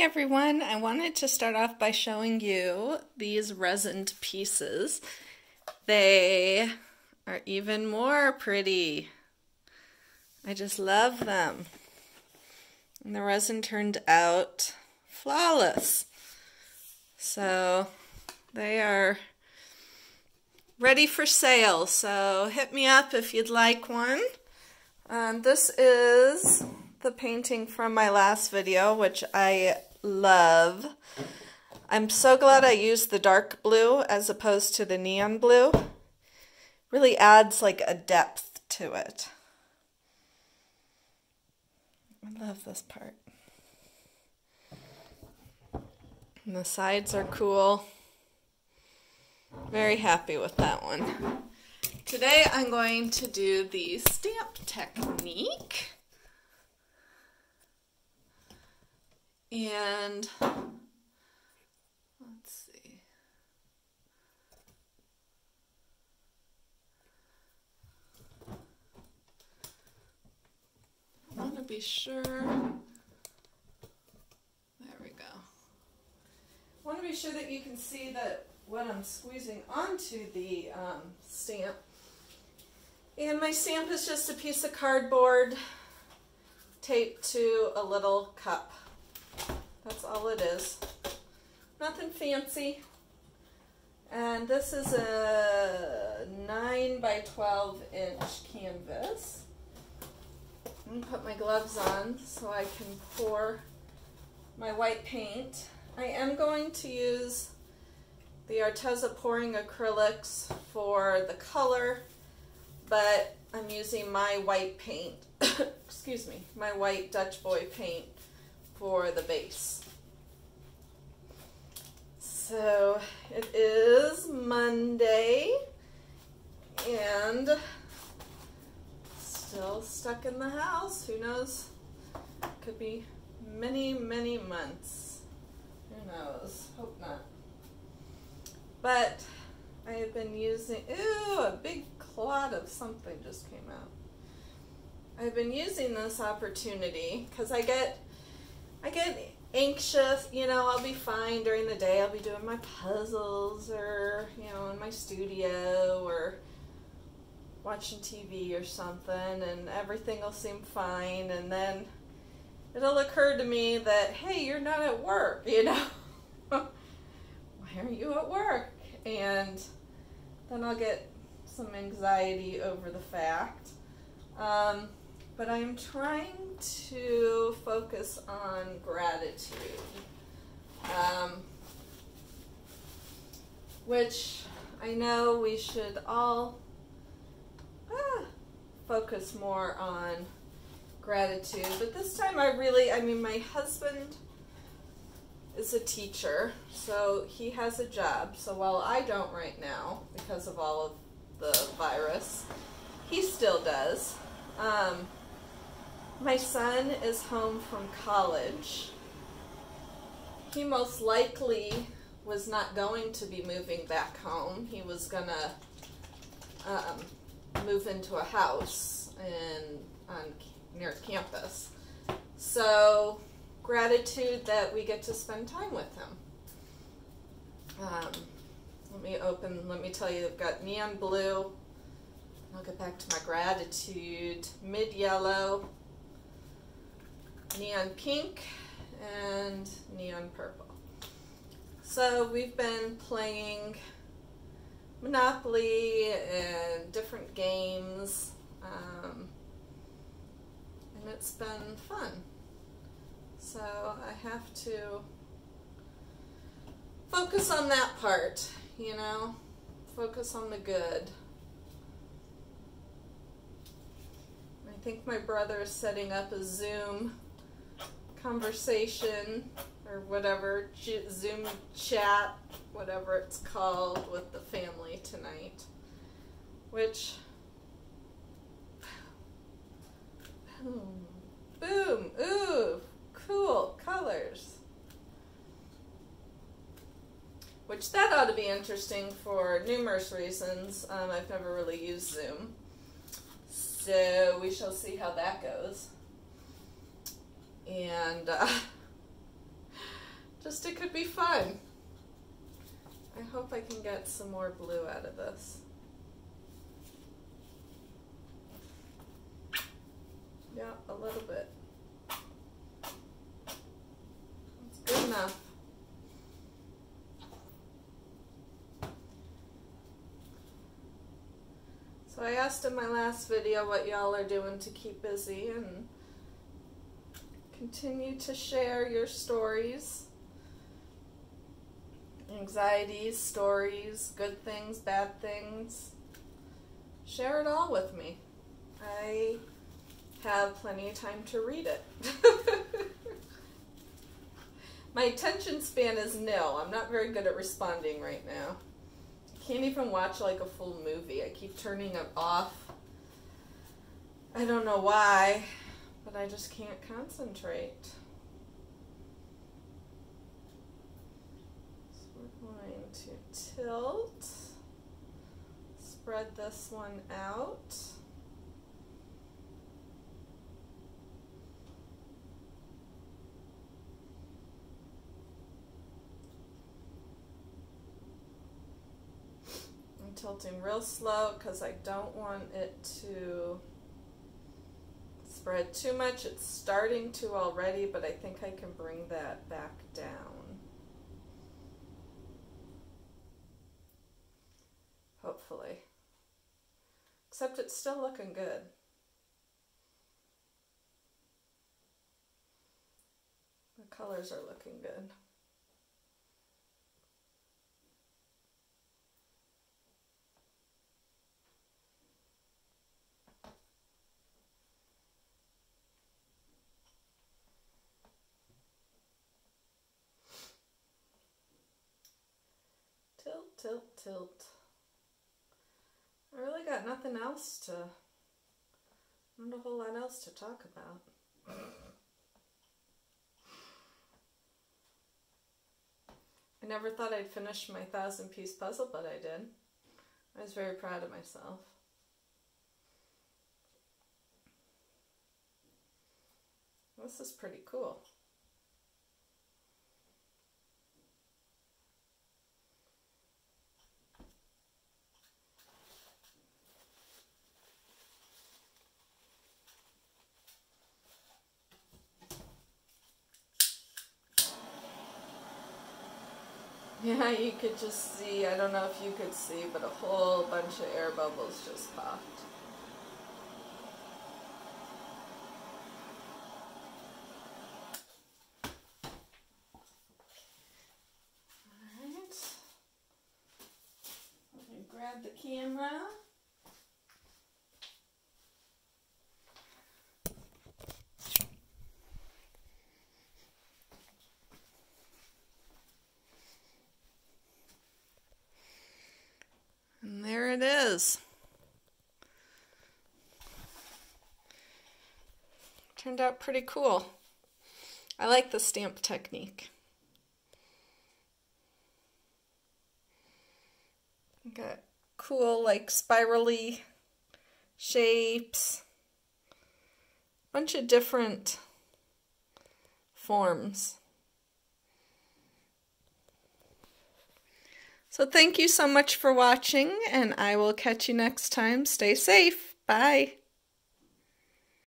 everyone, I wanted to start off by showing you these resined pieces. They are even more pretty. I just love them. And the resin turned out flawless. So they are ready for sale. So hit me up if you'd like one. This is the painting from my last video, which I love. I'm so glad I used the dark blue as opposed to the neon blue. Really adds like a depth to it. I love this part. And the sides are cool. Very happy with that one. Today I'm going to do the stamp technique. And let's see. I want to be sure. There we go. I want to be sure that you can see that what I'm squeezing onto the stamp. And my stamp is just a piece of cardboard taped to a little cup. That's all it is. Nothing fancy. And this is a 9 by 12 inch canvas. I'm going to put my gloves on so I can pour my white paint. I am going to use the Arteza pouring acrylics for the color, but I'm using my white paint, excuse me, my white Dutch boy paint for the base. So it is Monday and still stuck in the house. Who knows? Could be many, many months. Who knows? Hope not. But I have been using, ooh, a big clot of something just came out. I've been using this opportunity because I get anxious, you know. I'll be fine during the day. I'll be doing my puzzles or, you know, in my studio or watching TV or something, and everything will seem fine, and then it'll occur to me that, hey, you're not at work, you know. Why aren't you at work? And then I'll get some anxiety over the fact. But I'm trying to focus on gratitude, which I know we should all focus more on gratitude. But this time I mean, my husband is a teacher, so he has a job. So while I don't right now because of all of the virus, he still does. My son is home from college. He most likely was not going to be moving back home. He was gonna move into a house near campus. So gratitude that we get to spend time with him. Let me tell you, I've got neon blue. I'll get back to my gratitude. Mid yellow, neon pink, and neon purple. So we've been playing Monopoly and different games, and it's been fun. So I have to focus on that part, you know, focus on the good. I think my brother is setting up a Zoom conversation or whatever, Zoom chat, whatever it's called, with the family tonight, which, boom, ooh, cool colors. Which that ought to be interesting for numerous reasons. I've never really used Zoom. So we shall see how that goes. And fun. I hope I can get some more blue out of this. Yeah, a little bit. It's good enough. So I asked in my last video what y'all are doing to keep busy, and continue to share your stories, anxieties, stories, good things, bad things. Share it all with me. I have plenty of time to read it. My attention span is nil. I'm not very good at responding right now. I can't even watch like a full movie. I keep turning it off. I don't know why, but I just can't concentrate. So we're going to tilt, spread this one out. Tilting real slow because I don't want it to spread too much. It's starting to already, but I think I can bring that back down. Hopefully. Except it's still looking good. The colors are looking good. Tilt, tilt, tilt. I really got nothing else to, not a whole lot else to talk about. I never thought I'd finish my 1,000-piece puzzle, but I did. I was very proud of myself. This is pretty cool. Yeah, you could just see, I don't know if you could see, but a whole bunch of air bubbles just popped. Alright. I'm going to grab the camera. And there it is. Turned out pretty cool. I like the stamp technique. Got cool, like, spirally shapes. Bunch of different forms. So thank you so much for watching, and I will catch you next time. Stay safe. Bye.